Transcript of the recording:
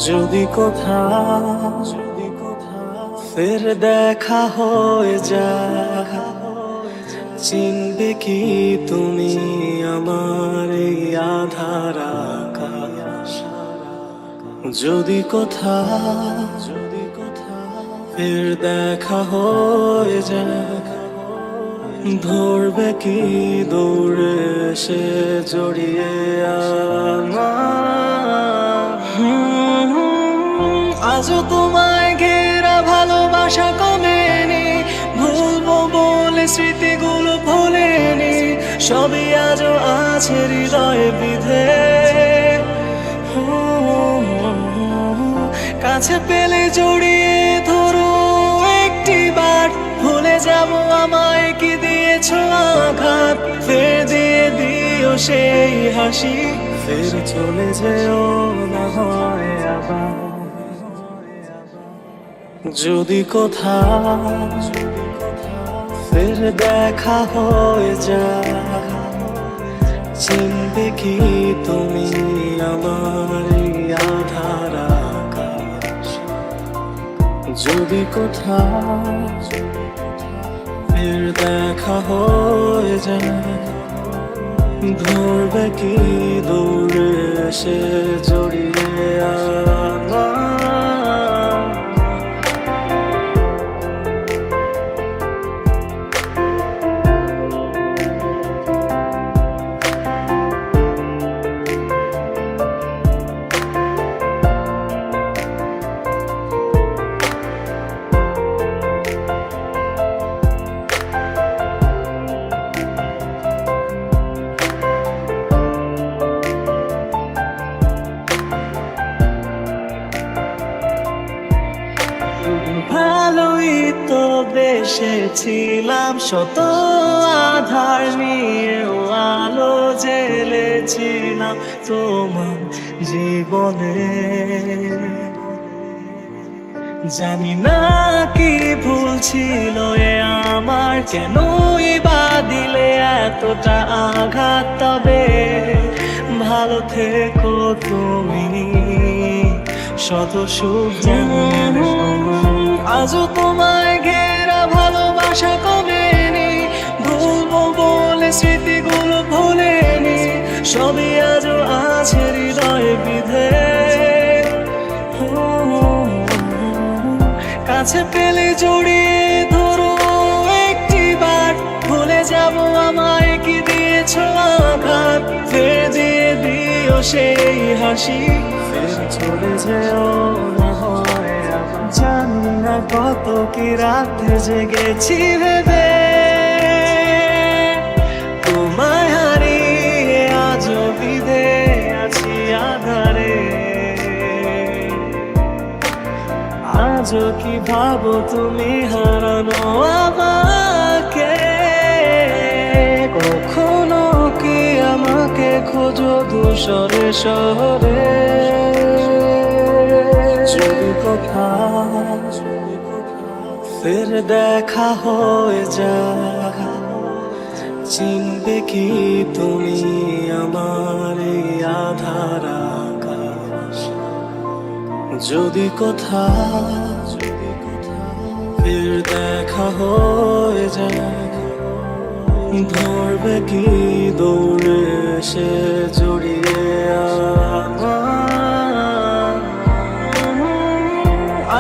যদি কোথাও ফের দেখা হয়ে যায়, চিনবে কি তুমি আমার এই আধার আকাশ? যদি কোথাও ফের দেখা হয়ে যায়, ধরবে কি দৌড়ে সে জড়িয়ে আজও তোমায় ঘেরা ভালোবাসা কমেনি, ভুলবো বলে স্মৃতিগুলো ভোলেনি, সবই আজও আছে হৃদয়ে বিধে। কাছে পেলে জড়িয়ে ধরো একটি বার, ভুলে যাবো আমায় কি দিয়েছ আঘাত, ফের দিয়ে দিও সেই হাসি, ফের চলে যেও না হয় আবার। যদি কোথাও ফের দেখা হয়ে যায়, চিনবে কি তুমি আমার এই আধার আকাশ? যদি কোথাও ফের দেখা হয়ে যায়, ধরবে কি দৌড়ে সে জড়িয়ে ভালোই তো বেসেছিলাম, শত আধার নিয়েও আলো জ্বেলেছিলাম তোমার জীবনে। জানি না কি ভুল ছিল এ আমার, কেনই বা দিলে এতটা আঘাত, তবে ভালো থেকো তুমি, শত সুখ যেমন। আজও তোমায় ঘেরা ভালোবাসা কমেনি, ভুলবো বলে স্মৃতিগুলো ভোলেনি, সবই আজও আছে হৃদয়ে বিধে। কাছে পেলে জড়িয়ে ধরো একটি বার, ভুলে যাবো আমায় কি দিয়েছ আঘাত, ফের দিয়ে দিও সেই হাসি, ফের চলে যেও না হয় আবার। জানি না কত কি রাতে জেগেছি ভেবে, তোমায় হারিয়ে আজও বিধে আছি আধারে। আজও কি ভাবো তুমি হারানো আমাকে, কখনো কি আমাকে খোঁজো ধূসরে শহরে? যদি কোথাও ফের দেখা হয়ে যায়, চিনবে কি তুমি আমার এই আধার আকাশ? যদি কোথাও ফের দেখা হয়ে যায়, ধরবে কি দৌড়ে সে জড়িয়ে